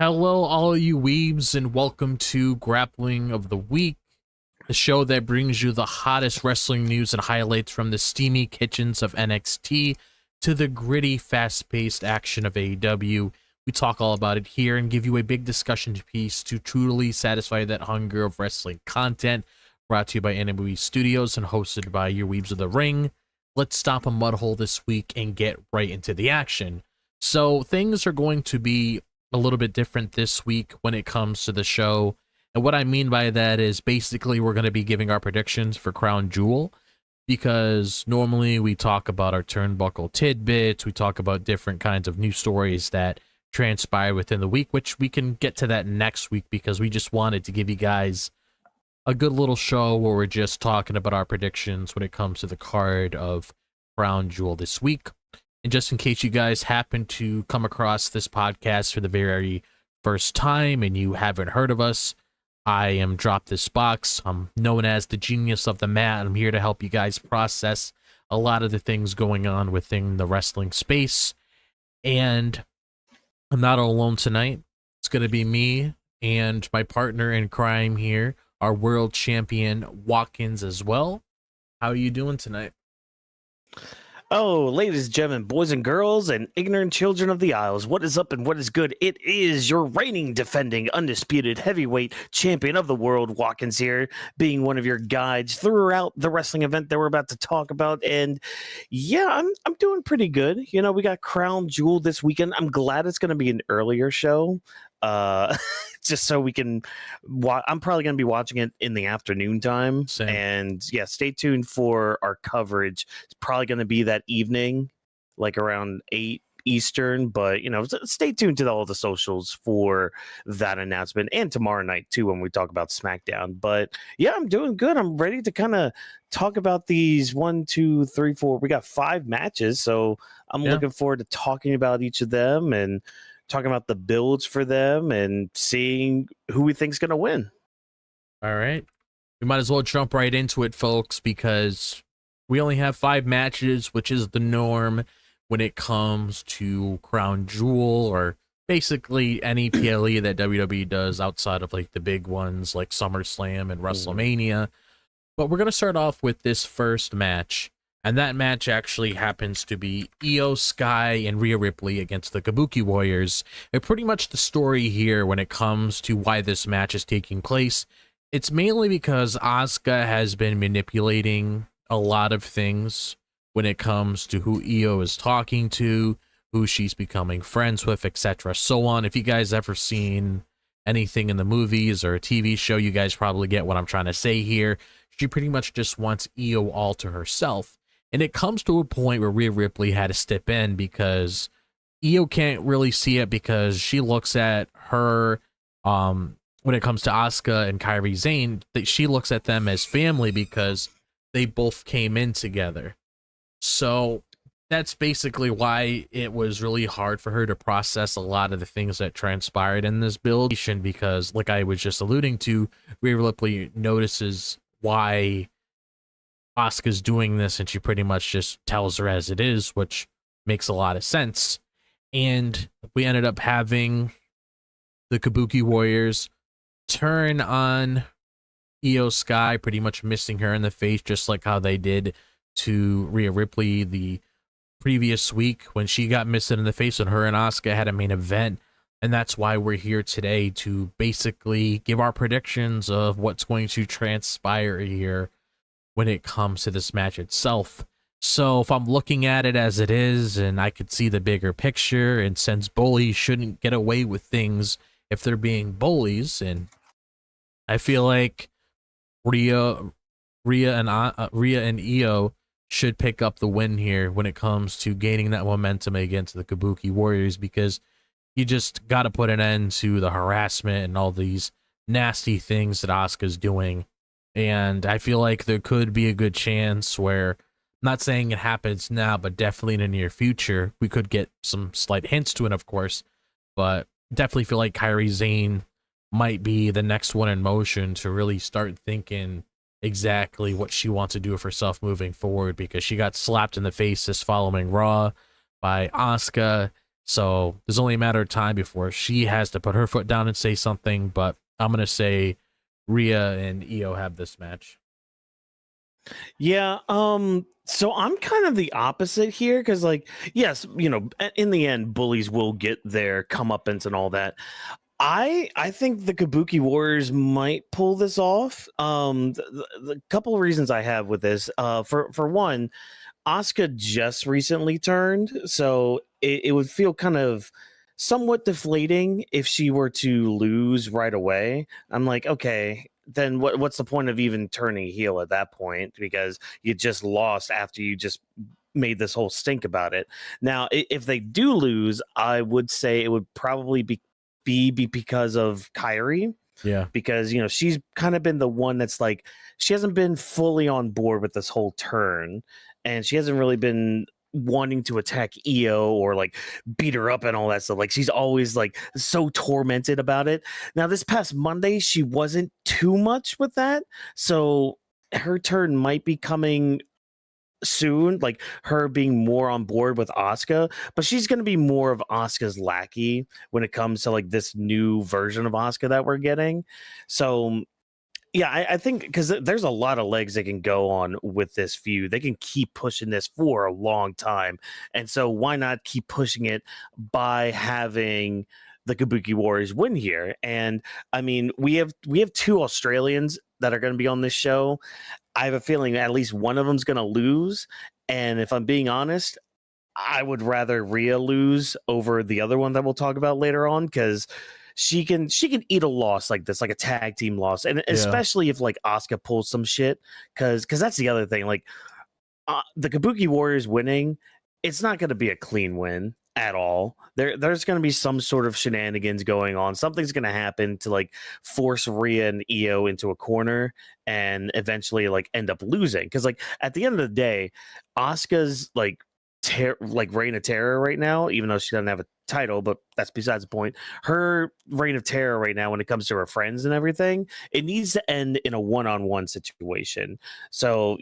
Hello, all you weebs, and welcome to Grappling of the Week, the show that brings you the hottest wrestling news and highlights from the steamy kitchens of NXT to the gritty, fast-paced action of AEW. We talk all about it here and give you a big discussion piece to truly satisfy that hunger of wrestling content, brought to you by NWE Studios and hosted by your Weebs of the Ring. Let's stop a mud hole this week and get right into the action. So things are going to be a little bit different this week when it comes to the show. And what I mean by that is basically we're going to be giving our predictions for Crown Jewel, because normally we talk about our turnbuckle tidbits, we talk about different kinds of news stories that transpire within the week, which we can get to that next week because we just wanted to give you guys a good little show where we're just talking about our predictions when it comes to the card of Crown Jewel this week. And just in case you guys happen to come across this podcast for the very first time and you haven't heard of us, I am Drop This Box. I'm known as the genius of the mat. I'm here to help you guys process a lot of the things going on within the wrestling space. And I'm not alone tonight. It's going to be me and my partner in crime here, our world champion Watkins as well. How are you doing tonight? Oh, ladies and gentlemen, boys and girls, and ignorant children of the Isles, what is up and what is good? It is your reigning, defending, undisputed heavyweight champion of the world, Watkins here, being one of your guides throughout the wrestling event that we're about to talk about. And yeah, I'm doing pretty good. You know, we got Crown Jewel this weekend. I'm glad it's going to be an earlier show. Just so we can I'm probably going to be watching it in the afternoon time. Same. And yeah, stay tuned for our coverage. It's probably going to be that evening, like around 8 Eastern, but you know, stay tuned to all the socials for that announcement, and tomorrow night too when we talk about SmackDown. But yeah, I'm doing good. I'm ready to kind of talk about these 1, 2, 3, 4. We got 5 matches, so I'm looking forward to talking about each of them and talking about the builds for them and seeing who we think's going to win. All right. We might as well jump right into it, folks, because we only have 5 matches, which is the norm when it comes to Crown Jewel, or basically any PLE that WWE does outside of like the big ones like SummerSlam and WrestleMania. But we're going to start off with this first match. And that match actually happens to be Io Sky and Rhea Ripley against the Kabuki Warriors. And pretty much the story here when it comes to why this match is taking place, it's mainly because Asuka has been manipulating a lot of things when it comes to who Io is talking to, who she's becoming friends with, etc. so on. If you guys ever seen anything in the movies or a TV show, you guys probably get what I'm trying to say here. She pretty much just wants Io all to herself. And it comes to a point where Rhea Ripley had to step in because Io can't really see it, because she looks at her, when it comes to Asuka and Kairi Sane, that she looks at them as family because they both came in together. So that's basically why it was really hard for her to process a lot of the things that transpired in this build, because like I was just alluding to, Rhea Ripley notices why Asuka's doing this, and she pretty much just tells her as it is, which makes a lot of sense. And we ended up having the Kabuki Warriors turn on Io Sky, pretty much missing her in the face, just like how they did to Rhea Ripley the previous week when she got missed in the face and her and Asuka had a main event. And that's why we're here today, to basically give our predictions of what's going to transpire here when it comes to this match itself. So if I'm looking at it as it is, and I could see the bigger picture, and since bullies shouldn't get away with things if they're being bullies, and I feel like Rhea and Io should pick up the win here when it comes to gaining that momentum against the Kabuki Warriors, because you just got to put an end to the harassment and all these nasty things that Asuka's doing. And I feel like there could be a good chance where, not saying it happens now, but definitely in the near future, we could get some slight hints to it, of course. But definitely feel like Kairi Sane might be the next one in motion to really start thinking exactly what she wants to do with herself moving forward, because she got slapped in the face this following Raw by Asuka, So there's only a matter of time before she has to put her foot down and say something. But I'm going to say Rhea and Io have this match. Yeah, so I'm kind of the opposite here because, like, yes, in the end, bullies will get their comeuppance and all that. I think the Kabuki Warriors might pull this off. The couple of reasons I have with this, for one, Asuka just recently turned, so it would feel kind of somewhat deflating if she were to lose right away. I'm like, okay, then what's the point of even turning heel at that point? Because you just lost after you just made this whole stink about it. Now, if they do lose, I would say it would probably be because of Kairi, Yeah. because she's kind of been the one that's like, she hasn't been fully on board with this whole turn, and she hasn't really been wanting to attack Io or like beat her up and all that stuff. Like, she's always like so tormented about it. Now, this past Monday she wasn't too much with that, so her turn might be coming soon, like her being more on board with Asuka, but she's going to be more of Asuka's lackey when it comes to like this new version of Asuka that we're getting. So yeah, I think because there's a lot of legs they can go on with this feud. They can keep pushing this for a long time, and so why not keep pushing it by having the Kabuki Warriors win here? And I mean, we have two Australians that are going to be on this show. I have a feeling at least one of them's going to lose. And if I'm being honest, I would rather Rhea lose over the other one that we'll talk about later on, because she can eat a loss like this, like a tag team loss, and especially if like Asuka pulls some shit, because that's the other thing. Like, the Kabuki Warriors winning, it's not going to be a clean win at all. There's going to be some sort of shenanigans going on. Something's going to happen to like force Rhea and Io into a corner and eventually like end up losing. Because like at the end of the day, Asuka's like reign of terror right now, even though she doesn't have a title, but that's besides the point. Her reign of terror right now when it comes to her friends and everything, it needs to end in a one-on-one situation. So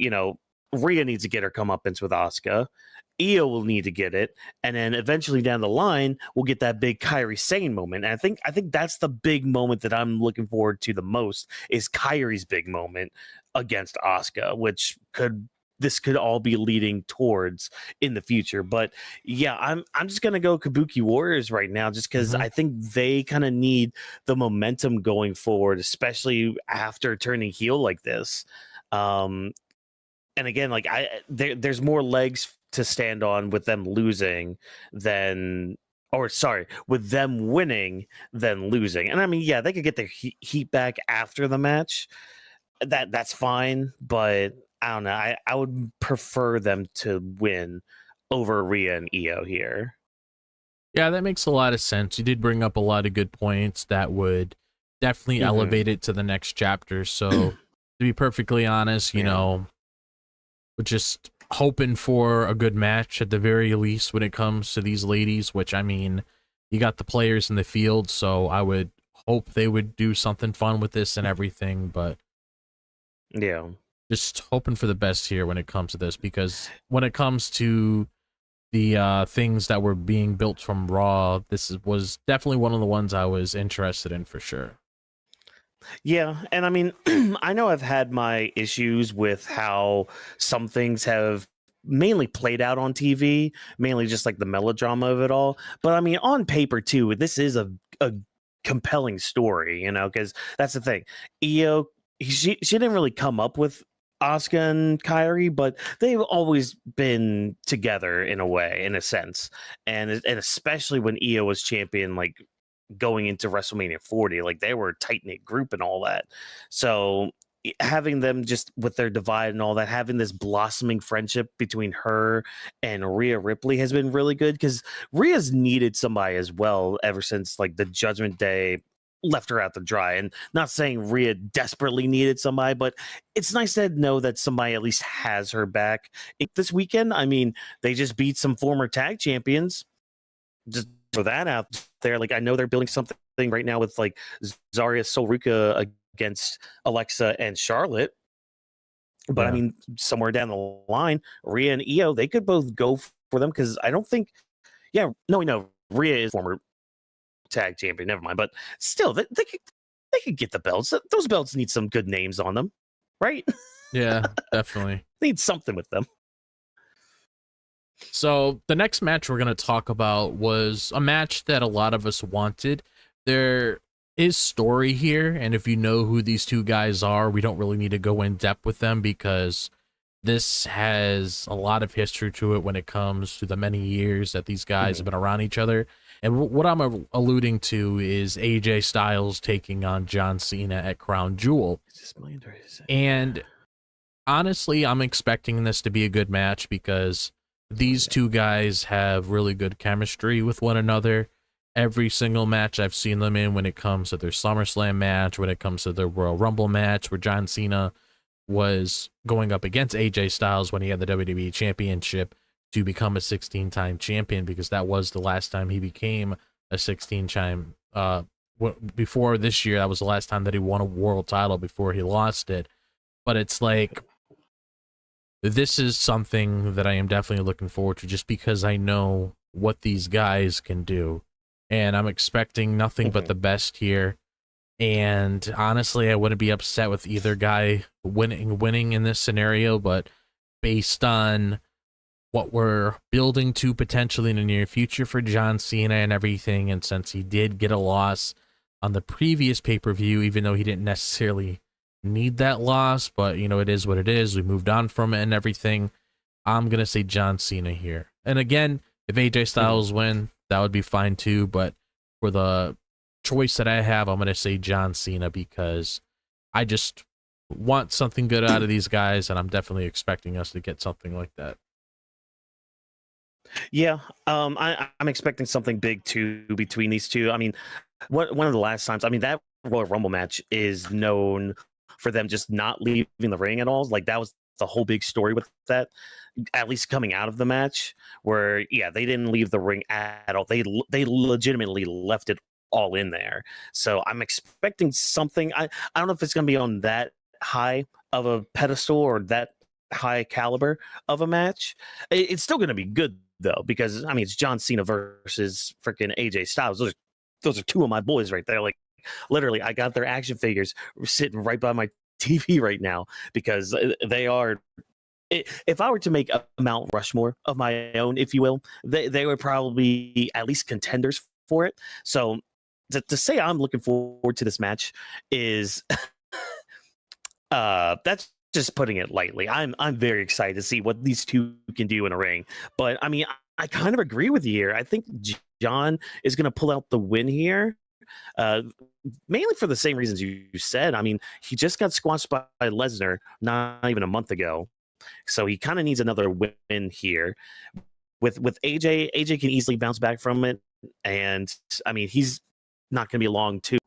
Rhea needs to get her comeuppance with Asuka. Io will need to get it, and then eventually down the line, we'll get that big Kairi Sane moment. And I think that's the big moment that I'm looking forward to the most, is Kairi's big moment against Asuka, which could all be leading towards in the future. But yeah, I'm just gonna go Kabuki Warriors right now, just because I think they kind of need the momentum going forward, especially after turning heel like this. And again, like there's more legs to stand on with them losing than, or sorry, with them winning than losing. And I mean, yeah, they could get their heat back after the match. That's fine, but I don't know. I would prefer them to win over Rhea and Io here. Yeah, that makes a lot of sense. You did bring up a lot of good points that would definitely elevate it to the next chapter. So to be perfectly honest, we're just hoping for a good match at the very least when it comes to these ladies, which, I mean, you got the players in the field, so I would hope they would do something fun with this and everything, but yeah, just hoping for the best here when it comes to this, because when it comes to the things that were being built from Raw, was definitely one of the ones I was interested in for sure. Yeah, and I mean, I know I've had my issues with how some things have mainly played out on TV, mainly just like the melodrama of it all. But I mean, on paper too, this is a compelling story, because that's the thing. Io, she didn't really come up with Asuka and Kairi, but they've always been together in a way, in a sense, and especially when Io was champion, like going into WrestleMania 40, like they were a tight knit group and all that. So having them just with their divide and all that, having this blossoming friendship between her and Rhea Ripley has been really good, because Rhea's needed somebody as well ever since like the Judgment Day left her out to dry. And not saying Rhea desperately needed somebody, but it's nice to know that somebody at least has her back. This weekend, I mean, they just beat some former tag champions. Just throw that out there. Like, I know they're building something right now with like Zarya Solruka against Alexa and Charlotte. But I mean, somewhere down the line, Rhea and Io, they could both go for them, because I don't think, Rhea is former tag champion. Never mind, but still, they could get the belts. Those belts need some good names on them, right? Yeah, definitely. Need something with them. So the next match we're going to talk about was a match that a lot of us wanted. There is story here, and if you know who these two guys are, we don't really need to go in depth with them because this has a lot of history to it when it comes to the many years that these guys have been around each other. And what I'm alluding to is AJ Styles taking on John Cena at Crown Jewel. And honestly, I'm expecting this to be a good match because these two guys have really good chemistry with one another. Every single match I've seen them in, when it comes to their SummerSlam match, when it comes to their Royal Rumble match, where John Cena was going up against AJ Styles when he had the WWE Championship to become a 16-time champion, because that was the last time he became a 16-time. Before this year, that was the last time that he won a world title before he lost it. But it's like, this is something that I am definitely looking forward to just because I know what these guys can do. And I'm expecting nothing but the best here. And honestly, I wouldn't be upset with either guy winning in this scenario, but based on what we're building to potentially in the near future for John Cena and everything, and since he did get a loss on the previous pay-per-view, even though he didn't necessarily need that loss, but you know, it is what it is. We moved on from it and everything. I'm gonna say John Cena here. And again, if AJ Styles win, that would be fine too, but for the choice that I have, I'm gonna say John Cena because I just want something good out of these guys, and I'm definitely expecting us to get something like that. Yeah, I'm expecting something big too between these two. I mean, one of the last times, I mean, that Royal Rumble match is known for them just not leaving the ring at all. Like, that was the whole big story with that, at least coming out of the match, where yeah, they didn't leave the ring at all. They legitimately left it all in there. So I'm expecting something. I don't know if it's going to be on that high of a pedestal or that high caliber of a match. It's still going to be good though, because I mean, it's John Cena versus freaking AJ Styles. Those are two of my boys right there. Like, literally, I got their action figures sitting right by my TV right now because they are. If I were to make a Mount Rushmore of my own, if you will, they would probably be at least contenders for it. So to say I'm looking forward to this match is that's just putting it lightly. I'm very excited to see what these two can do in a ring. But I mean, I kind of agree with you here. I think John is going to pull out the win here. Mainly for the same reasons you said. I mean, he just got squashed by Lesnar not even a month ago, so he kind of needs another win here. With AJ can easily bounce back from it, and I mean, he's not going to be long too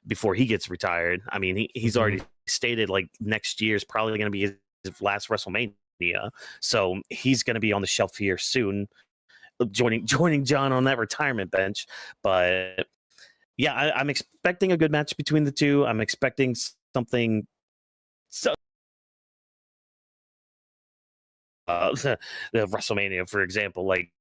before he gets retired. I mean, he's already stated like next year is probably going to be his last WrestleMania, so he's going to be on the shelf here soon, joining John on that retirement bench. But yeah, I'm expecting a good match between the two. I'm expecting something. So, the WrestleMania, for example, like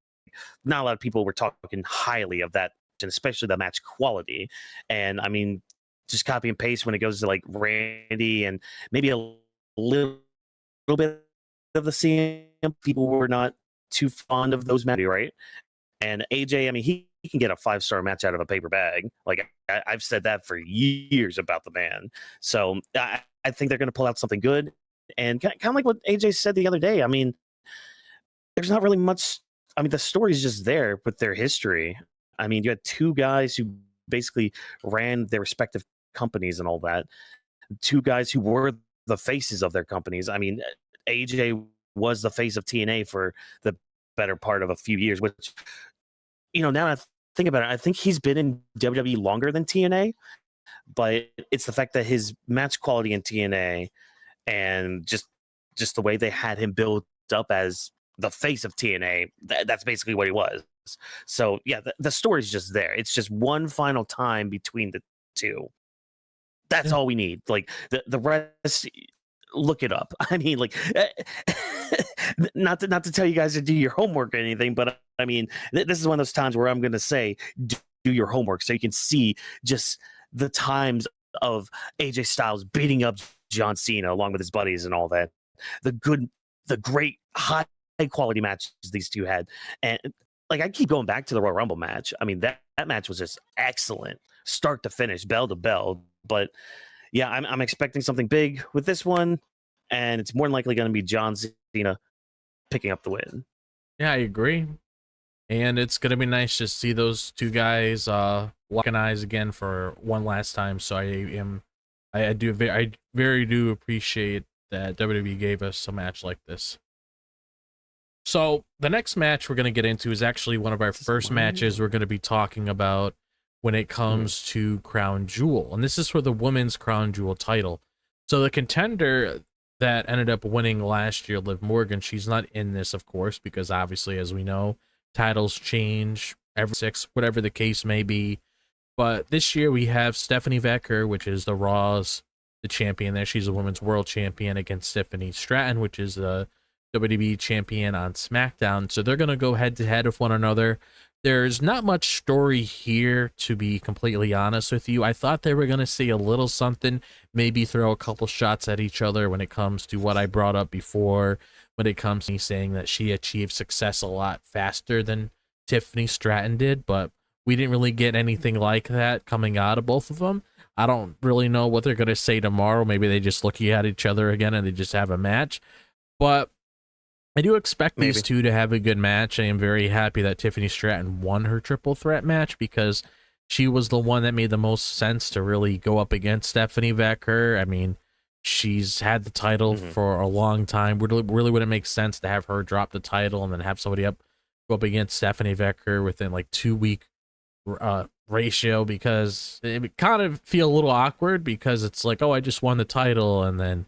not a lot of people were talking highly of that, and especially the match quality. And I mean, just copy and paste when it goes to like Randy and maybe a little bit of the CM. People were not too fond of those matches, right? And AJ, I mean, he can get a 5-star match out of a paper bag. Like I've said that for years about the man. So I think they're going to pull out something good. And kind of like what AJ said the other day. I mean, there's not really much. I mean, the story's just there with their history. I mean, you had two guys who basically ran their respective companies and all that. Two guys who were the faces of their companies. I mean, AJ was the face of TNA for the better part of a few years, which, you know, now that I think about it, I think he's been in WWE longer than TNA, but it's the fact that his match quality in TNA and just the way they had him built up as the face of TNA, that's basically what he was. So yeah, the story's just there. It's just one final time between the two. That's all we need. Like the rest, look it up. I mean, like, not to tell you guys to do your homework or anything, but I mean, this is one of those times where I'm going to say, do your homework so you can see just the times of AJ Styles beating up John Cena along with his buddies and all that. The great high quality matches these two had. And like, I keep going back to the Royal Rumble match. I mean, that match was just excellent, start to finish, bell to bell. But yeah, I'm expecting something big with this one, and it's more than likely going to be John Cena picking up the win. Yeah, I agree. And it's gonna be nice to see those two guys locking eyes again for one last time. So I very do appreciate that WWE gave us a match like this. So the next match we're gonna get into is actually one of our first matches we're gonna be talking about when it comes to Crown Jewel, and this is for the women's Crown Jewel title. So the contender that ended up winning last year, Liv Morgan, she's not in this, of course, because obviously, as we know, titles change every 6, whatever the case may be. But this year we have Stephanie Vaquer, which is the the champion there. She's a women's world champion against Tiffany Stratton, which is the WWE champion on SmackDown. So they're going to go head to head with one another. There's not much story here, to be completely honest with you. I thought they were going to say a little something, maybe throw a couple shots at each other when it comes to what I brought up before, when it comes to me saying that she achieved success a lot faster than Tiffany Stratton did, but we didn't really get anything like that coming out of both of them. I don't really know what they're going to say tomorrow. Maybe they just look at each other again and they just have a match. But I do expect these two to have a good match. I am very happy that Tiffany Stratton won her triple threat match because she was the one that made the most sense to really go up against Stephanie Vaquer. I mean, she's had the title for a long time. Really wouldn't make sense to have her drop the title and then have somebody go up against Stephanie Vaquer within like 2-week ratio, because it would kind of feel a little awkward because it's like, oh, I just won the title, and then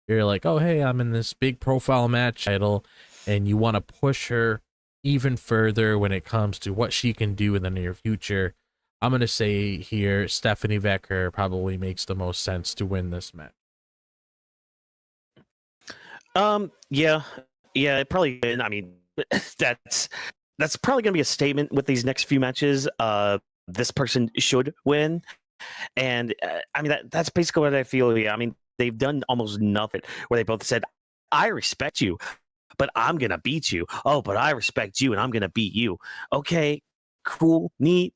you're like, oh, hey, I'm in this big profile match title, and you want to push her even further when it comes to what she can do in the near future. I'm going to say here, Stephanie Vaquer probably makes the most sense to win this match. Yeah, it probably. I mean, that's probably going to be a statement with these next few matches. This person should win, and I mean that's basically what I feel. Yeah, I mean, they've done almost nothing where they both said, I respect you, but I'm going to beat you. Oh, but I respect you and I'm going to beat you. Okay, cool, neat.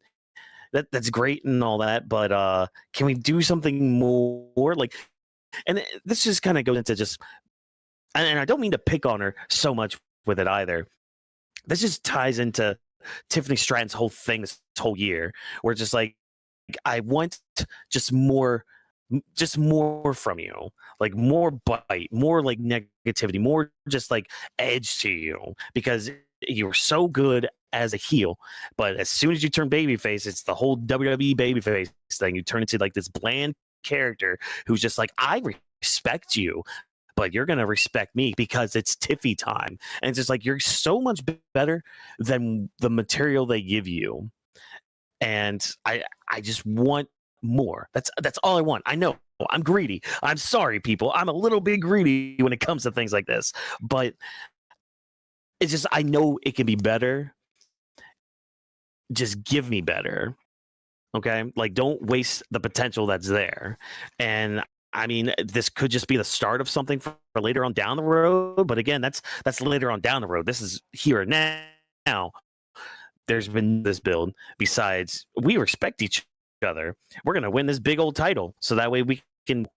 That's great and all that, but can we do something more? Like, and this just kind of goes into just, and I don't mean to pick on her so much with it either. This just ties into Tiffany Stratton's whole thing this whole year, where it's just like, I want just more from you, like more bite, more like negativity, more just like edge to you, because you were so good as a heel, but as soon as you turn babyface, it's the whole WWE babyface thing. You turn into like this bland character who's just like, I respect you, but you're gonna respect me because it's Tiffy time, and it's just like, you're so much better than the material they give you, and I just want more. That's all I want. I know I'm greedy. I'm sorry, people. I'm a little bit greedy when it comes to things like this, but it's just, I know it can be better. Just give me better. Okay? Like, don't waste the potential that's there. And I mean, this could just be the start of something for later on down the road. But again, that's later on down the road. This is here and now. There's been this build. Besides, we respect each other. We're going to win this big old title, so that way we can.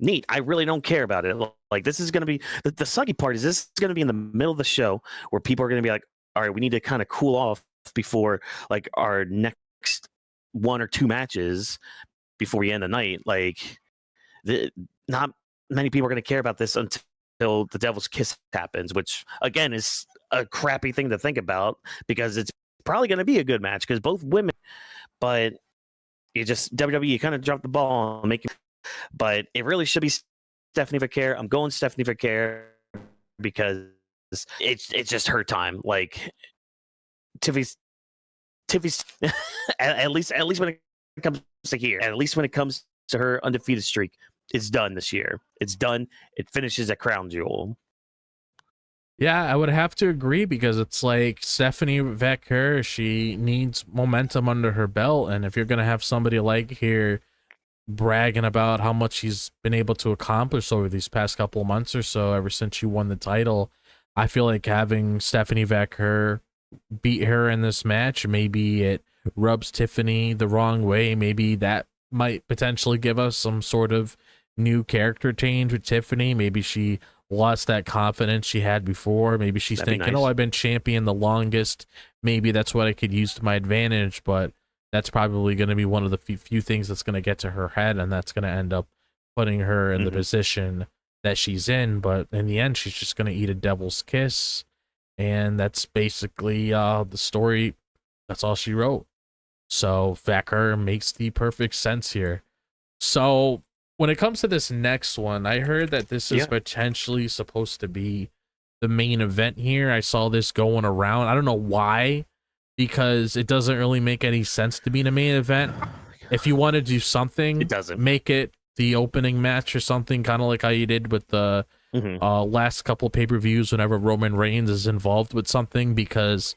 Neat. I really don't care about it. Like, this is going to be the sucky part is this is going to be in the middle of the show where people are going to be like, all right, we need to kind of cool off before like our next 1 or 2 matches before we end the night. Like, not many people are going to care about this until the Devil's Kiss happens, which again is a crappy thing to think about because it's probably going to be a good match because both women, but you just WWE kind of dropped the ball on making. But it really should be Stephanie Vaquer. I'm going Stephanie Vaquer because it's just her time. Like, Tiffy's at least when it comes to here, at least when it comes to her undefeated streak, it's done this year. It's done. It finishes at Crown Jewel. Yeah, I would have to agree because it's like Stephanie Vaquer, she needs momentum under her belt. And if you're going to have somebody like here bragging about how much she's been able to accomplish over these past couple of months or so, ever since she won the title, I feel like having Stephanie Vaquer beat her in this match, maybe it rubs Tiffany the wrong way. Maybe that might potentially give us some sort of new character change with Tiffany. Maybe she lost that confidence she had before. Maybe she's thinking, oh, I've been champion the longest. Maybe that's what I could use to my advantage, but that's probably going to be one of the few things that's going to get to her head, and that's going to end up putting her in the position that she's in. But in the end, she's just going to eat a devil's kiss, and that's basically the story. That's all she wrote. So Vaquer makes the perfect sense here. So when it comes to this next one, I heard that this is potentially supposed to be the main event here. I saw this going around. I don't know why, because it doesn't really make any sense to be in a main event. If you want to do something, it doesn't. Make it the opening match or something, kind of like how you did with the last couple pay-per-views whenever Roman Reigns is involved with something, because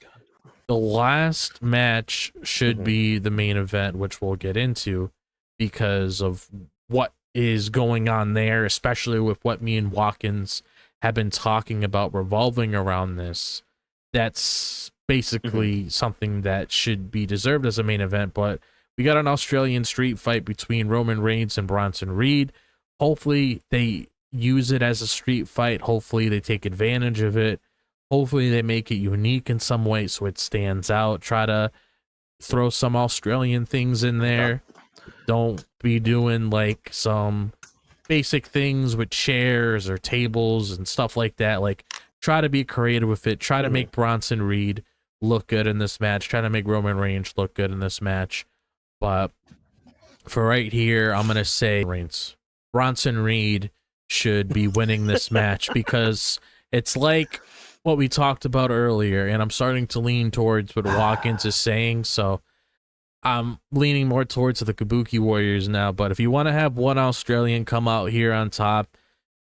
the last match should be the main event, which we'll get into because of what is going on there, especially with what me and Watkins have been talking about revolving around this. That's basically something that should be deserved as a main event. But we got an Australian street fight between Roman Reigns and Bronson Reed. Hopefully they use it as a street fight. Hopefully they take advantage of it. Hopefully they make it unique in some way so it stands out. Try to throw some Australian things in there. Don't be doing like some basic things with chairs or tables and stuff like that. Like, try to be creative with it. Try to make Bronson Reed look good in this match. Try to make Roman Reigns look good in this match. But for right here, I'm going to say Bronson Reed should be winning this match, because it's like what we talked about earlier, and I'm starting to lean towards what Watkins is saying, so I'm leaning more towards the Kabuki Warriors now. But if you want to have one Australian come out here on top,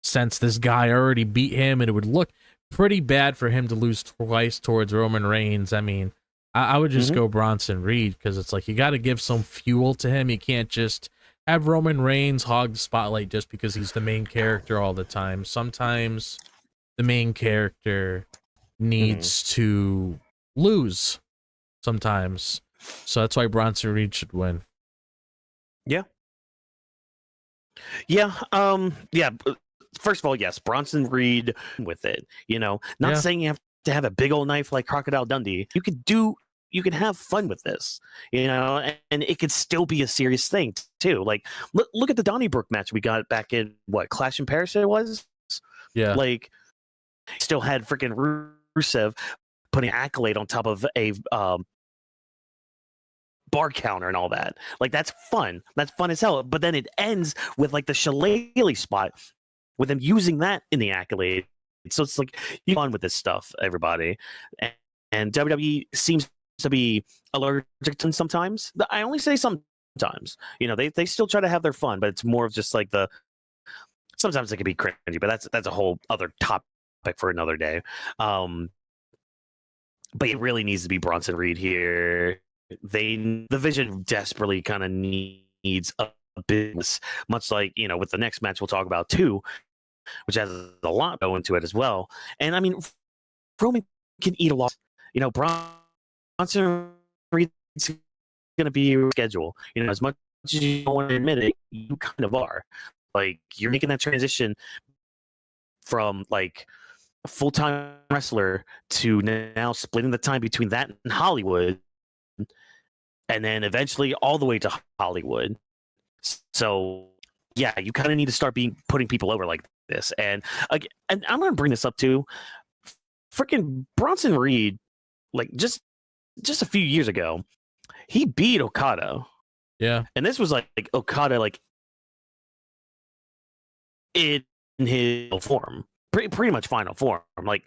since this guy already beat him, and it would look pretty bad for him to lose twice towards Roman Reigns, I mean, I would just go Bronson Reed, because it's like you got to give some fuel to him. You can't just have Roman Reigns hog the spotlight just because he's the main character all the time. Sometimes the main character needs to lose sometimes. So that's why Bronson Reed should win. Yeah. First of all, yes, Bronson Reed with it. You know, not saying you have to have a big old knife like Crocodile Dundee. You can have fun with this, you know, and it could still be a serious thing too. Like, look at the Donnybrook match we got back in Clash in Paris it was. Yeah. Like, still had freaking Rusev putting an accolade on top of a bar counter and all that. Like, that's fun. That's fun as hell. But then it ends with like the shillelagh spot with them using that in the accolade. So it's like, you fun with this stuff, everybody. And WWE seems to be allergic to sometimes. I only say sometimes. You know, they still try to have their fun, but it's more of just like sometimes it can be cringy, but that's a whole other topic for another day. But it really needs to be Bronson Reed here. The Vision desperately kind of needs a business, much like, you know, with the next match we'll talk about too, which has a lot go into it as well. And I mean, Roman can eat a lot. You know, Bronson Reed's going to be your schedule. You know, as much as you don't want to admit it, you kind of are. Like, you're making that transition from like a full-time wrestler to now splitting the time between that and Hollywood, and then eventually all the way to Hollywood. So yeah, you kind of need to start putting people over like this. And I'm going to bring this up too. Freaking Bronson Reed, like just a few years ago, he beat Okada. Yeah. And this was like Okada, like in his form, pretty much final form. Like,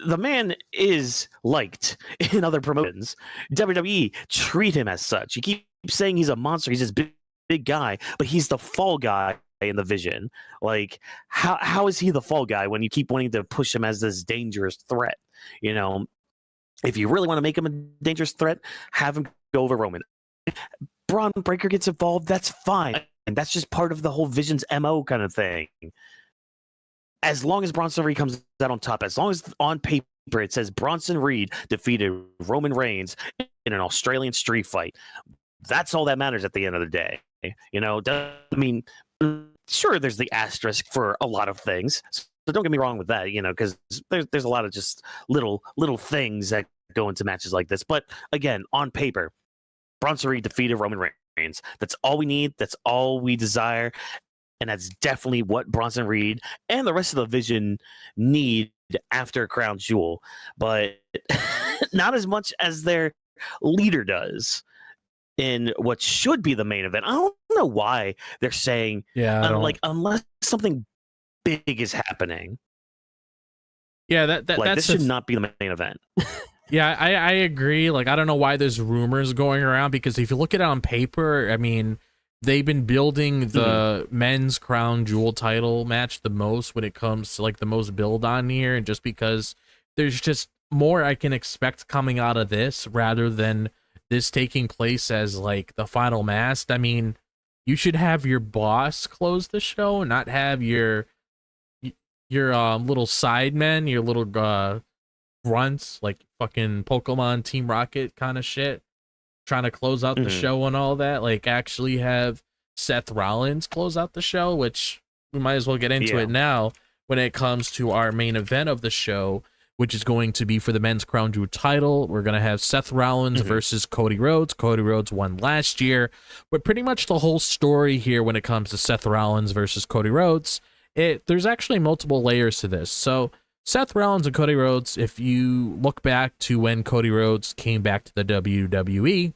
the man is liked in other promotions. WWE treat him as such. You keep saying he's a monster. He's this big big guy, but he's the fall guy in the vision. Like, how is he the fall guy when you keep wanting to push him as this dangerous threat? You know, if you really want to make him a dangerous threat, have him go over Roman. Braun Breaker gets involved, that's fine. And that's just part of the whole Vision's MO kind of thing. As long as Bronson Reed comes out on top, as long as on paper it says Bronson Reed defeated Roman Reigns in an Australian street fight, that's all that matters at the end of the day. You know, I mean, sure, there's the asterisk for a lot of things. So don't get me wrong with that, you know, because there's a lot of just little things that go into matches like this. But again, on paper, Bronson Reed defeated Roman Reigns. That's all we need. That's all we desire. And that's definitely what Bronson Reed and the rest of the Vision need after Crown Jewel. But not as much as their leader does in what should be the main event. I don't know why they're saying, unless something big is happening. Yeah, that's this should not be the main event. Yeah, I agree. Like, I don't know why there's rumors going around, because if you look at it on paper, I mean, they've been building the men's crown jewel title match the most when it comes to like the most build on here, and just because there's just more I can expect coming out of this rather than this taking place as like the final match. I mean, you should have your boss close the show, not have your little side men, your little grunts, like fucking Pokemon Team Rocket kind of shit, trying to close out the show and all that. Like, actually have Seth Rollins close out the show, which we might as well get into it now when it comes to our main event of the show, which is going to be for the men's crown jewel title. We're going to have Seth Rollins versus Cody Rhodes. Cody Rhodes won last year, but pretty much the whole story here when it comes to Seth Rollins versus Cody Rhodes, there's actually multiple layers to this. So Seth Rollins and Cody Rhodes, if you look back to when Cody Rhodes came back to the WWE,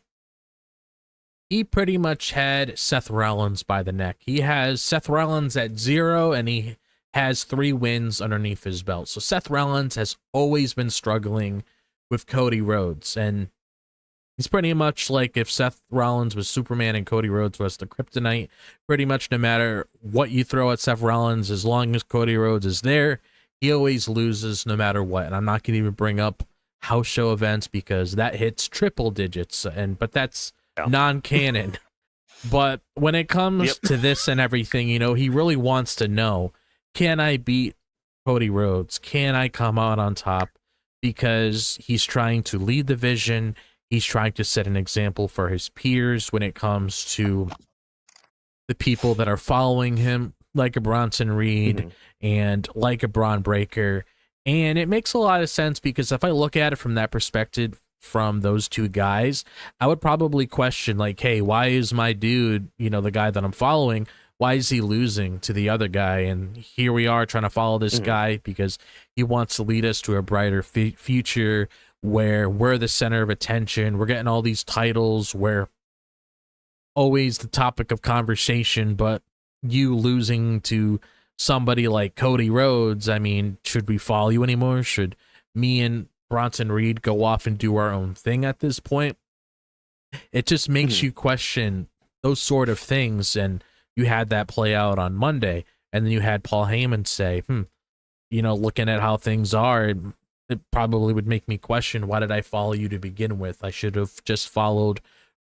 he pretty much had Seth Rollins by the neck. He has Seth Rollins at 0, and he has 3 wins underneath his belt. So Seth Rollins has always been struggling with Cody Rhodes, and he's pretty much like if Seth Rollins was Superman and Cody Rhodes was the Kryptonite. Pretty much no matter what you throw at Seth Rollins, as long as Cody Rhodes is there, he always loses no matter what. And I'm not going to even bring up house show events because that hits triple digits, but that's non-canon. But when it comes to this and everything, you know, he really wants to know, can I beat Cody Rhodes? Can I come out on top? Because he's trying to lead the Vision. He's trying to set an example for his peers when it comes to the people that are following him, like a Bronson Reed and like a Braun Breaker. And it makes a lot of sense, because if I look at it from that perspective, from those two guys, I would probably question, like, hey, why is my dude, you know, the guy that I'm following, why is he losing to the other guy? And here we are trying to follow this guy because he wants to lead us to a brighter future where we're the center of attention. We're getting all these titles. We're always the topic of conversation, but you losing to somebody like Cody Rhodes, I mean, should we follow you anymore? Should me and Bronson Reed go off and do our own thing at this point? It just makes you question those sort of things. And you had that play out on Monday, and then you had Paul Heyman say, you know, looking at how things are, it probably would make me question, why did I follow you to begin with? I should have just followed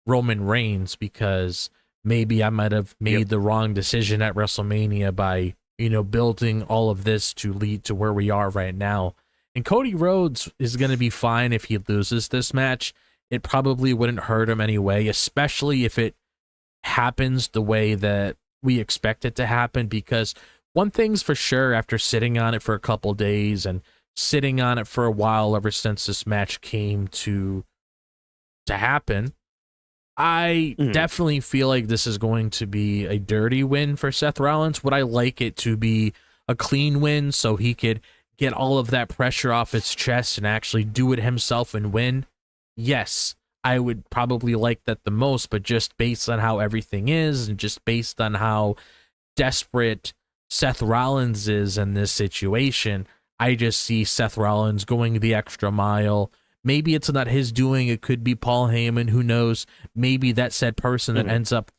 Roman Reigns, because maybe I might have made the wrong decision at WrestleMania by, you know, building all of this to lead to where we are right now. And Cody Rhodes is going to be fine if he loses this match. It probably wouldn't hurt him anyway, especially if it happens the way that we expect it to happen. Because one thing's for sure, after sitting on it for a couple days and sitting on it for a while ever since this match came to happen, I definitely feel like this is going to be a dirty win for Seth Rollins. Would I like it to be a clean win so he could get all of that pressure off his chest and actually do it himself and win? Yes, I would probably like that the most, but just based on how everything is and just based on how desperate Seth Rollins is in this situation, I just see Seth Rollins going the extra mile. Maybe it's not his doing. It could be Paul Heyman. Who knows? Maybe that said person that ends up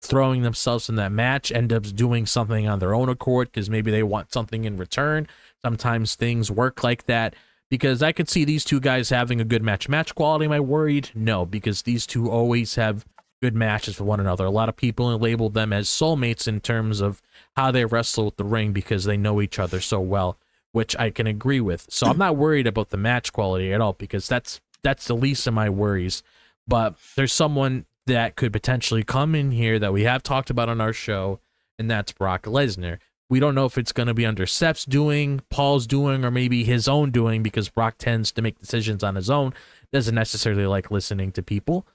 throwing themselves in that match end up doing something on their own accord because maybe they want something in return. Sometimes things work like that because I could see these two guys having a good match. Match quality, am I worried? No, because these two always have good matches for one another. A lot of people label them as soulmates in terms of how they wrestle with the ring because they know each other so well, which I can agree with. So I'm not worried about the match quality at all because that's the least of my worries. But there's someone that could potentially come in here that we have talked about on our show, and that's Brock Lesnar. We don't know if it's going to be under Seth's doing, Paul's doing, or maybe his own doing because Brock tends to make decisions on his own, doesn't necessarily like listening to people.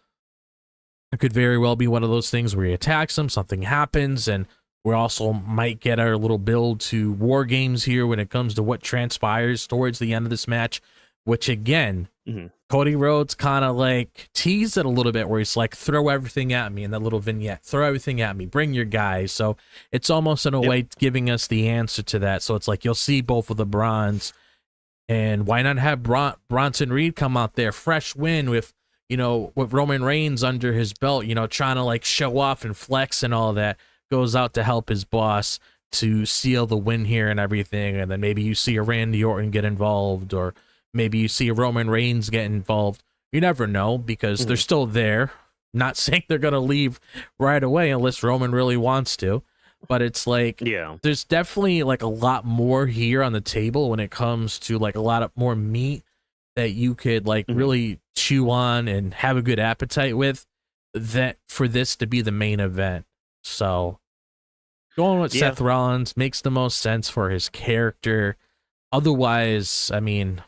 It could very well be one of those things where he attacks him, something happens, and we also might get our little build to War Games here when it comes to what transpires towards the end of this match, which again, Cody Rhodes kind of like teased it a little bit where he's like, throw everything at me in that little vignette, throw everything at me, bring your guys. So it's almost in a way giving us the answer to that. So it's like you'll see both of the Bronze, and why not have Bronson Reed come out there, fresh win with, with Roman Reigns under his belt, trying to like show off and flex and all that, goes out to help his boss to seal the win here and everything. And then maybe you see a Randy Orton get involved, or maybe you see a Roman Reigns get involved. You never know because they're still there. Not saying they're going to leave right away unless Roman really wants to. But it's like, there's definitely like a lot more here on the table when it comes to like a lot of more meat that you could like really chew on and have a good appetite with, that for this to be the main event. So going with Seth Rollins makes the most sense for his character. Otherwise, I mean,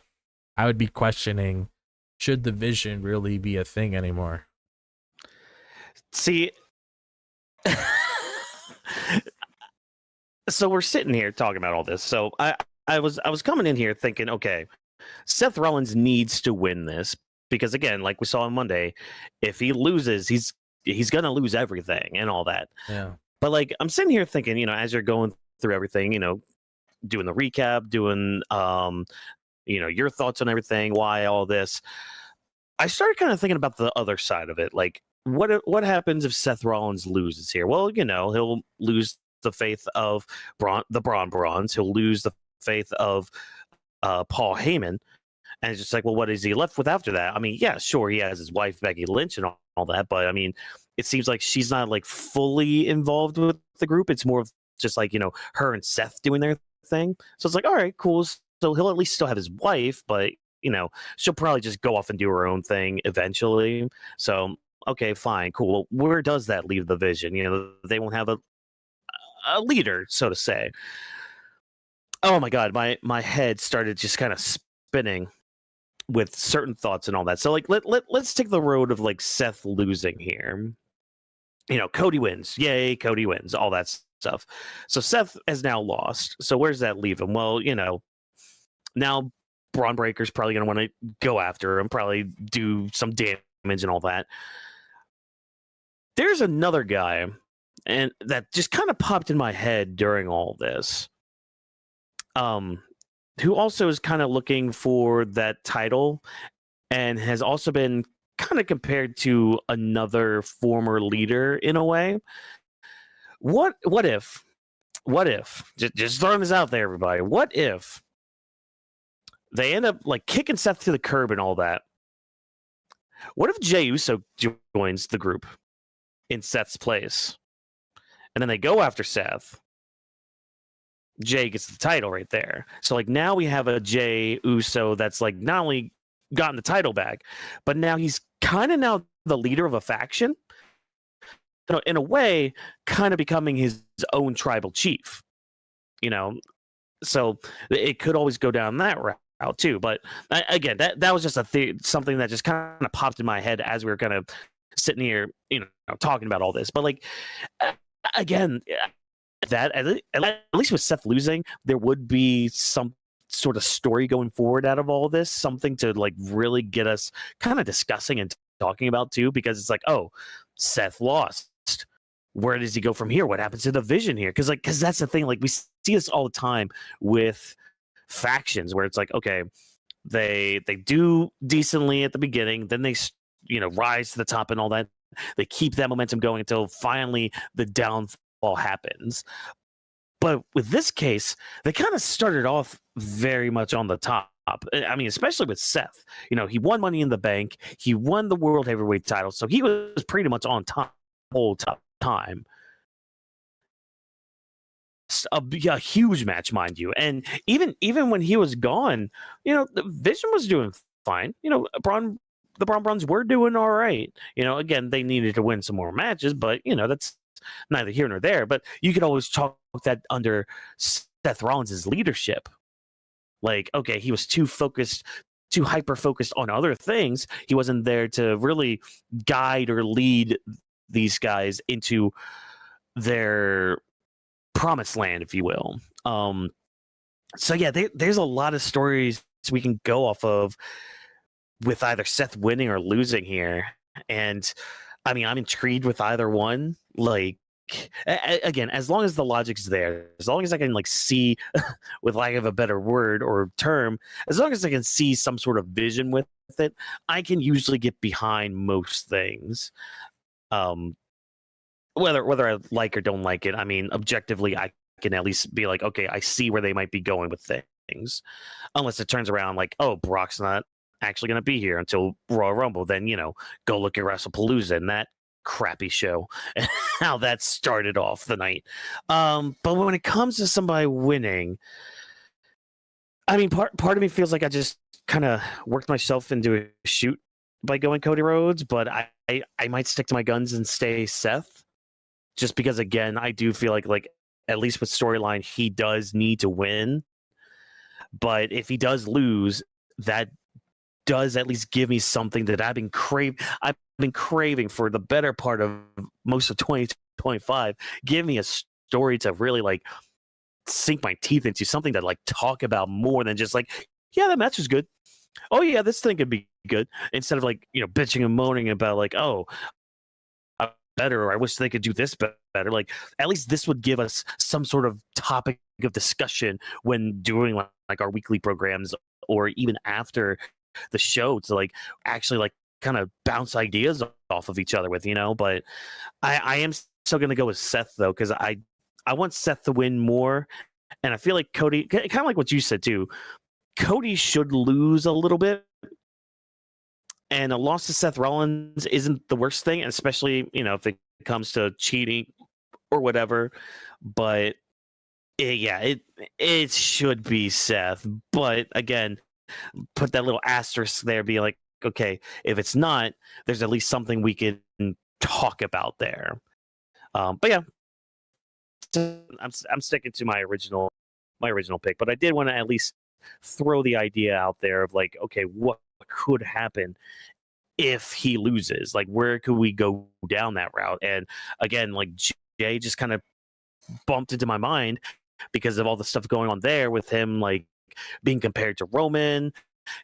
I would be questioning, should the Vision really be a thing anymore? See, so we're sitting here talking about all this. So I was coming in here thinking, okay, Seth Rollins needs to win this because, again, like we saw on Monday, if he loses, he's gonna lose everything and all that. Yeah. But like, I'm sitting here thinking, as you're going through everything, doing the recap, doing your thoughts on everything, why all this, I started kind of thinking about the other side of it. Like, what happens if Seth Rollins loses here? Well, he'll lose the faith of the Bronze. He'll lose the faith of Paul Heyman. And it's just like, well, what is he left with after that? I mean, yeah, sure, he has his wife, Becky Lynch, and all that. But, I mean, it seems like she's not, like, fully involved with the group. It's more of just, like, her and Seth doing their thing. So it's like, all right, cool. So he'll at least still have his wife, but, she'll probably just go off and do her own thing eventually. So, okay, fine, cool. Where does that leave the Vision? They won't have a leader, so to say. Oh, my God, my head started just kind of spinning with certain thoughts and all that. So, like, let's take the road of, like, Seth losing here. Cody wins. Yay, Cody wins. All that stuff. So Seth has now lost. So where does that leave him? Well, now Braun Breaker's probably going to want to go after him, probably do some damage and all that. There's another guy, and that just kind of popped in my head during all this, who also is kind of looking for that title and has also been kind of compared to another former leader in a way. What if just throwing this out there, everybody, what if they end up like kicking Seth to the curb and all that? What if Jey Uso joins the group in Seth's place, and then they go after Seth? Jey gets the title right there. So like now we have a Jey Uso that's like not only gotten the title back, but now he's kind of now the leader of a faction. In a way, kind of becoming his own tribal chief. So it could always go down that route too. But again, that was just something that just kind of popped in my head as we were kind of sitting here, talking about all this. But like, again, that at least with Seth losing, there would be some sort of story going forward out of all this, something to like really get us kind of discussing and talking about too, because it's like, oh, Seth lost. Where does he go from here? What happens to the Vision here? Because that's the thing. Like we see this all the time with factions, where it's like, okay, they do decently at the beginning, then they rise to the top and all that. they keep that momentum going until finally the downfall happens. But with this case, they kind of started off very much on the top. I mean, especially with Seth. He won Money in the Bank. He won the World Heavyweight title. So he was pretty much on top the whole time. A huge match, mind you. And even when he was gone, the Vision was doing fine. The Braun Brawns were doing all right. Again, they needed to win some more matches, but that's neither here nor there. But you could always chalk that under Seth Rollins' leadership. Like, okay, he was too hyper focused on other things. He wasn't there to really guide or lead these guys into their promised land, if you will. So yeah, there's a lot of stories we can go off of with either Seth winning or losing here. And I mean, I'm intrigued with either one. Like, again, as long as the logic's there, as long as I can see, with lack of a better word or term, as long as I can see some sort of vision with it, I can usually get behind most things. Whether I like or don't like it, I mean, objectively, I can at least be like, okay, I see where they might be going with things. Unless it turns around like, oh, Brock's not actually going to be here until Royal Rumble, then, go look at WrestlePalooza and that crappy show and how that started off the night. But when it comes to somebody winning, I mean, part of me feels like I just kind of worked myself into a shoot by going Cody Rhodes, but I might stick to my guns and stay Seth, just because, again, I do feel like at least with storyline, he does need to win. But if he does lose, that does at least give me something that I've been craving for the better part of most of 2025. Give me a story to really sink my teeth into, something to talk about more than just yeah, that match was good. Oh yeah, this thing could be good, instead of bitching and moaning about oh, better, or I wish they could do this better. At least this would give us some sort of topic of discussion when doing our weekly programs, or even after the show, to actually kind of bounce ideas off of each other with. But I am still going to go with Seth, though, because I want Seth to win more, and I feel like Cody, kind of like what you said too, Cody should lose a little bit. And a loss to Seth Rollins isn't the worst thing, especially, if it comes to cheating or whatever. But it should be Seth. But again, put that little asterisk there, be like, okay, if it's not, there's at least something we can talk about there. But yeah, I'm sticking to my original pick. But I did want to at least throw the idea out there of okay, what could happen if he loses? Where could we go down that route? And again, Jay just kind of bumped into my mind because of all the stuff going on there with him being compared to Roman,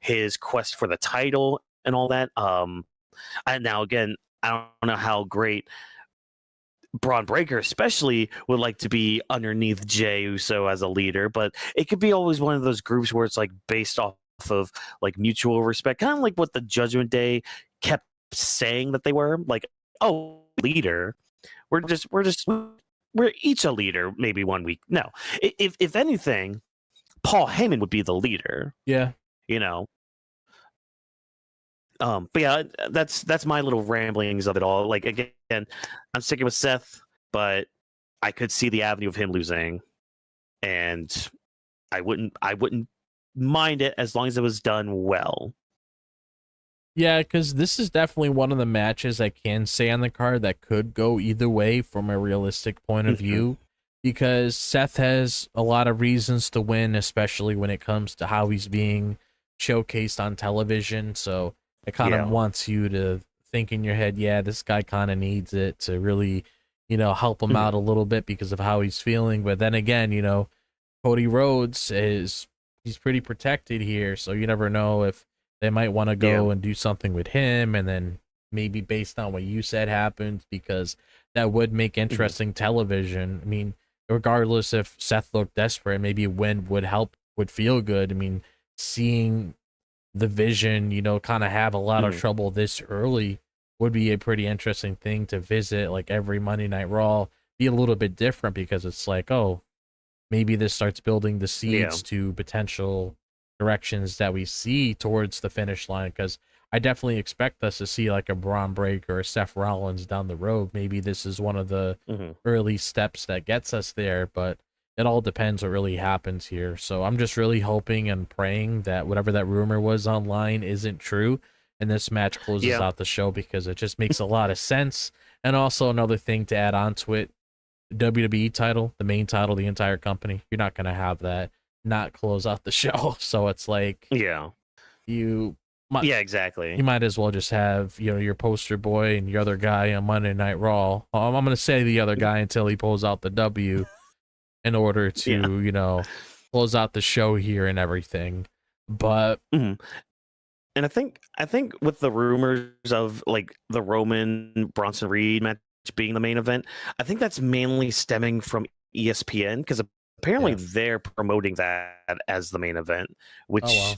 his quest for the title and all that. And now again, I don't know how great Braun Breaker especially would like to be underneath Jey Uso as a leader, but it could be always one of those groups where it's based off of mutual respect, kind of like what the Judgment Day kept saying that they were, oh, leader, we're each a leader, maybe one week. No, if anything, Paul Heyman would be the leader. Yeah. But yeah, that's my little ramblings of it all. Again, I'm sticking with Seth, but I could see the avenue of him losing, and I wouldn't mind it as long as it was done well. Yeah, because this is definitely one of the matches I can say on the card that could go either way from a realistic point of view, because Seth has a lot of reasons to win, especially when it comes to how he's being showcased on television. So it kind of wants you to think in your head, yeah, this guy kind of needs it to really, help him out a little bit because of how he's feeling. But then again, Cody Rhodes he's pretty protected here, so you never know if they might want to go and do something with him, and then maybe based on what you said happens, because that would make interesting television. I mean, regardless if Seth looked desperate, maybe a win would feel good. I mean, seeing the Vision, kind of have a lot of trouble this early would be a pretty interesting thing to visit. Like every Monday Night Raw, be a little bit different because it's like, oh, maybe this starts building the seeds to potential directions that we see towards the finish line. Because I definitely expect us to see like a Braun Breaker or a Seth Rollins down the road. Maybe this is one of the early steps that gets us there, but it all depends what really happens here. So I'm just really hoping and praying that whatever that rumor was online isn't true and this match closes out the show, because it just makes a lot of sense. And also another thing to add on to it, WWE title, the main title, the entire company, you're not going to have that not close out the show. So it's like, you exactly. You might as well just have, your poster boy and your other guy on Monday Night Raw. I'm going to say the other guy until he pulls out the W in order to, close out the show here and everything. But and I think with the rumors of like the Roman Bronson Reed match being the main event, I think that's mainly stemming from ESPN, because apparently they're promoting that as the main event, which is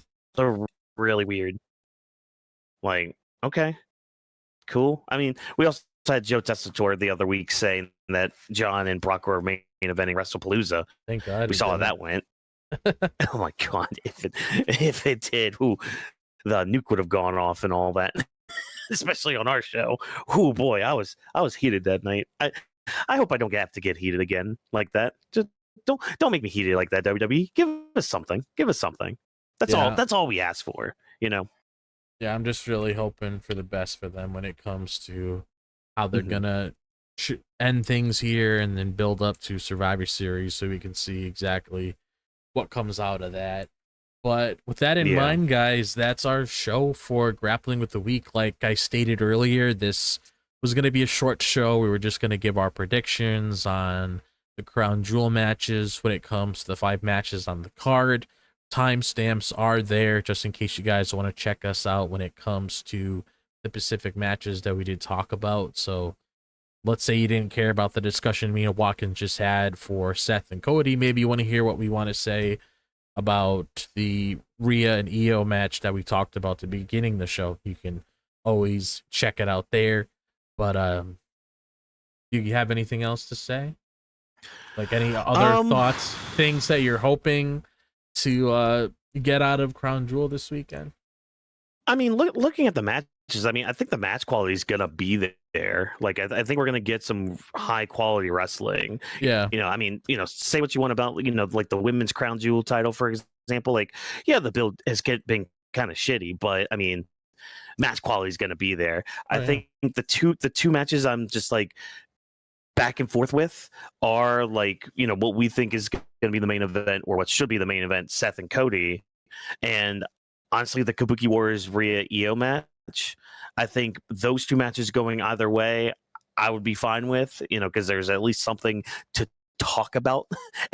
really weird. Like, okay, cool. I mean, we also had Joe Tessitore the other week saying that John and Brock were main eventing WrestlePalooza. Thank God we saw how that went. Oh my God, if it did, the nuke would have gone off and all that. Especially on our show. Oh boy, I was heated that night. I hope I don't have to get heated again like that. Just don't make me heated like that, WWE. Give us something. That's all. That's all we ask for. Yeah, I'm just really hoping for the best for them when it comes to how they're gonna end things here and then build up to Survivor Series, so we can see exactly what comes out of that. But with that in mind, guys, that's our show for Grappling with the Week. Like I stated earlier, this was going to be a short show. We were just going to give our predictions on the Crown Jewel matches when it comes to the 5 matches on the card. Timestamps are there just in case you guys want to check us out when it comes to the Pacific matches that we did talk about. So let's say you didn't care about the discussion me and Watkins just had for Seth and Cody. Maybe you want to hear what we want to say about the Rhea and Io match that we talked about at the beginning of the show. You can always check it out there. But do you have anything else to say? Like any other thoughts, things that you're hoping to get out of Crown Jewel this weekend? I mean, looking at the matches, I mean, I think the match quality is gonna be there. Like, I think we're gonna get some high quality wrestling. Yeah. I mean, say what you want about, like the women's Crown Jewel title, for example. Like, the build has been kind of shitty, but I mean, match quality is gonna be there. I think the two matches I'm just like back and forth with are like, what we think is gonna be the main event, or what should be the main event, Seth and Cody. And honestly, the Kabuki Warriors Rhea Io match, I think those two matches going either way, I would be fine with, because there's at least something to talk about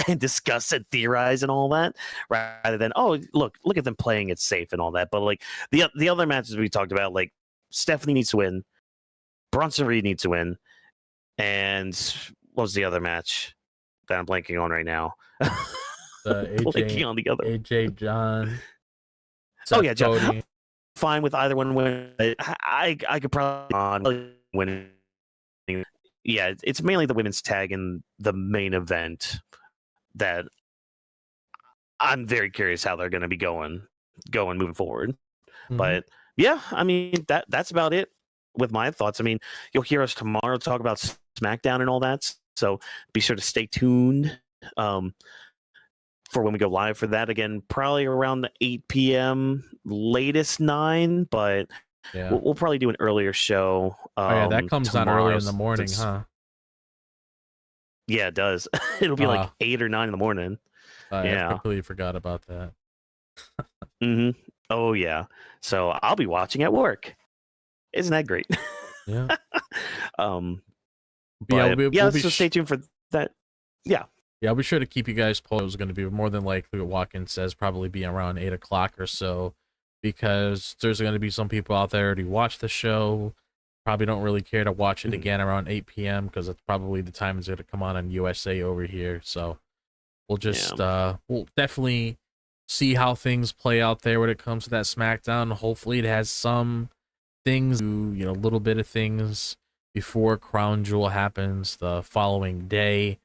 and discuss and theorize and all that, rather than, oh, look at them playing it safe and all that. But like the other matches we talked about, like Stephanie needs to win, Bronson Reed needs to win, and what was the other match that I'm blanking on right now? Blanking on the other. AJ John. Seth Cody. Fine with either one winning. I could probably win. Yeah, it's mainly the women's tag and the main event that I'm very curious how they're going to be going moving forward. But yeah, I mean that's about it with my thoughts. I mean, you'll hear us tomorrow talk about SmackDown and all that, so be sure to stay tuned for when we go live for that. Again, probably around the 8 p.m. latest 9, but we'll probably do an earlier show. That comes on early in the morning, huh? Yeah, it does. It'll be like 8 or 9 in the morning. I completely forgot about that. Oh yeah. So I'll be watching at work. Isn't that great? Yeah. So stay tuned for that. Yeah. Yeah, I'll be sure to keep you guys posted. It's going to be more than likely what Watkins says, probably be around 8 o'clock or so, because there's going to be some people out there who already watch the show, probably don't really care to watch it again around 8 p.m. because it's probably the time it's going to come on USA over here. So we'll just we'll definitely see how things play out there when it comes to that SmackDown. Hopefully it has some things, a little bit of things before Crown Jewel happens the following day.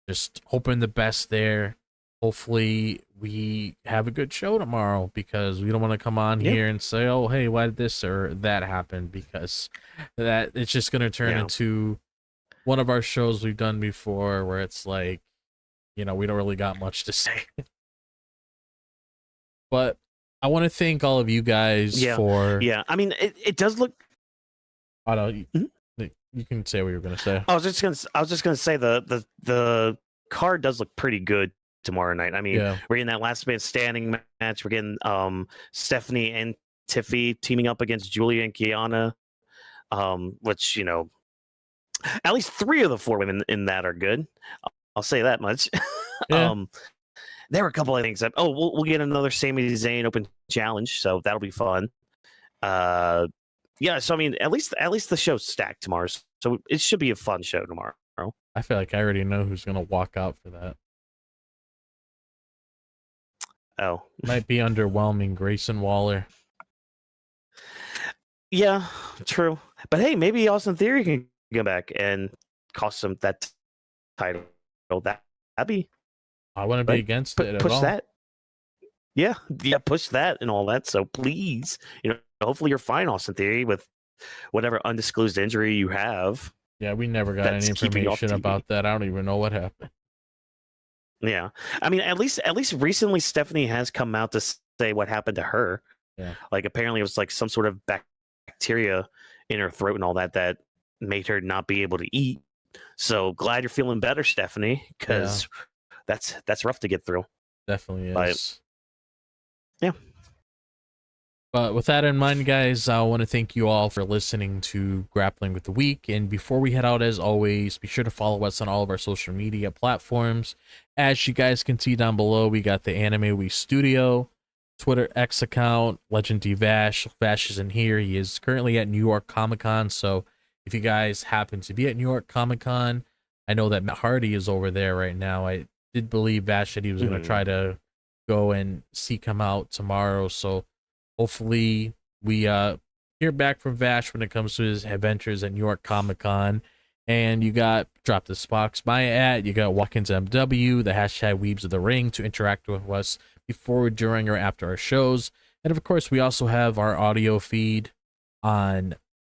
Just hoping the best there. Hopefully we have a good show tomorrow, because we don't want to come on here and say, oh, hey, why did this or that happen? Because that it's just going to turn into one of our shows we've done before where it's like, we don't really got much to say. But I want to thank all of you guys for... Yeah, I mean, it does look... I don't know. You can say what you're going to say. I was just going to say the card does look pretty good tomorrow night. I mean, we're getting that last man standing match. We're getting Stephanie and Tiffany teaming up against Julia and Kiana, which, at least 3 of the 4 women in that are good. I'll say that much. There were a couple of things that, we'll get another Sami Zayn Open Challenge, so that'll be fun. So I mean, at least the show's stacked tomorrow, so it should be a fun show tomorrow. I feel like I already know who's gonna walk out for that. Oh, might be underwhelming, Grayson Waller. Yeah, true. But hey, maybe Austin Theory can go back and cost him that title. That'd be. I wouldn't be against it at push all. That. Yeah, push that and all that. So please, hopefully you're fine, Austin Theory, with whatever undisclosed injury you have. Yeah, we never got any information about that. I don't even know what happened. Yeah, I mean, at least recently Stephanie has come out to say what happened to her. Yeah, like apparently it was like some sort of bacteria in her throat and all that made her not be able to eat. So glad you're feeling better, Stephanie, because that's rough to get through. Definitely is. But, yeah. But with that in mind, guys, I want to thank you all for listening to Grappling with the Week. And before we head out, as always, be sure to follow us on all of our social media platforms. As you guys can see down below, we got the Anime We Studio, Twitter X account, Legend D Vash. Vash is in here. He is currently at New York Comic Con. So if you guys happen to be at New York Comic Con, I know that Matt Hardy is over there right now. I did believe Vash said he was going to try to go and seek him out tomorrow. So hopefully we hear back from Vash when it comes to his adventures at New York Comic Con. And you got Drop the Spox by at, you got Watkins MW, the hashtag Weebs of the Ring to interact with us before, during, or after our shows. And of course, we also have our audio feed on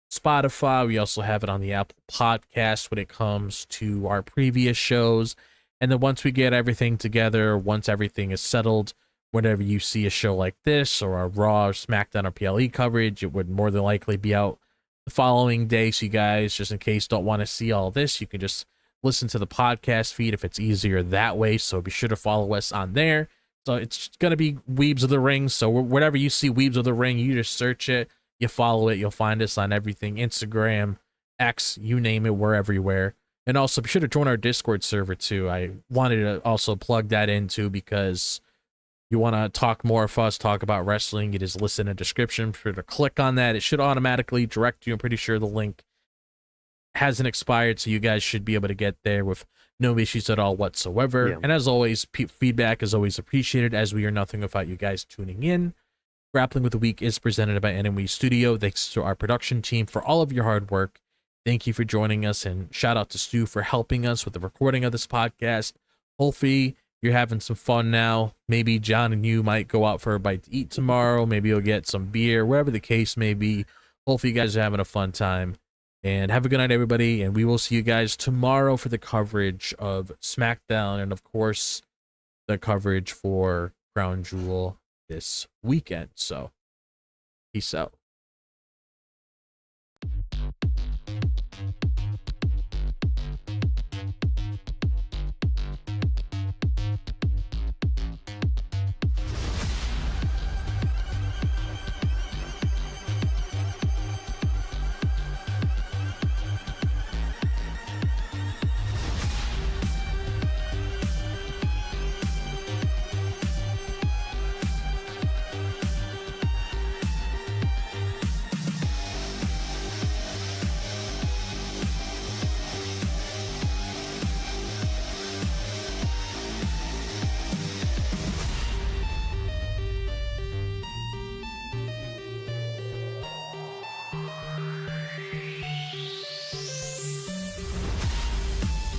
Spotify. We also have it on the Apple Podcast when it comes to our previous shows. And then once we get everything together, once everything is settled, whenever you see a show like this or a Raw or SmackDown or PLE coverage, it would more than likely be out the following day. So you guys, just in case, don't want to see all this, you can just listen to the podcast feed if it's easier that way. So be sure to follow us on there. So it's going to be Weebs of the Ring. So wherever you see Weebs of the Ring, you just search it, you follow it, you'll find us on everything, Instagram, X, you name it, we're everywhere. And also be sure to join our Discord server too. I wanted to also plug that in too, because you want to talk more of us, talk about wrestling, you just listen in the description. Be sure to click on that. It should automatically direct you. I'm pretty sure the link hasn't expired, so you guys should be able to get there with no issues at all whatsoever. Yeah. And as always, feedback is always appreciated, as we are nothing without you guys tuning in. Grappling with the Week is presented by Anime Studio. Thanks to our production team for all of your hard work. Thank you for joining us, and shout out to Stu for helping us with the recording of this podcast. Hopefully you're having some fun now. Maybe John and you might go out for a bite to eat tomorrow. Maybe you'll get some beer, wherever the case may be. Hopefully you guys are having a fun time. And have a good night, everybody. And we will see you guys tomorrow for the coverage of SmackDown and, of course, the coverage for Crown Jewel this weekend. So, peace out.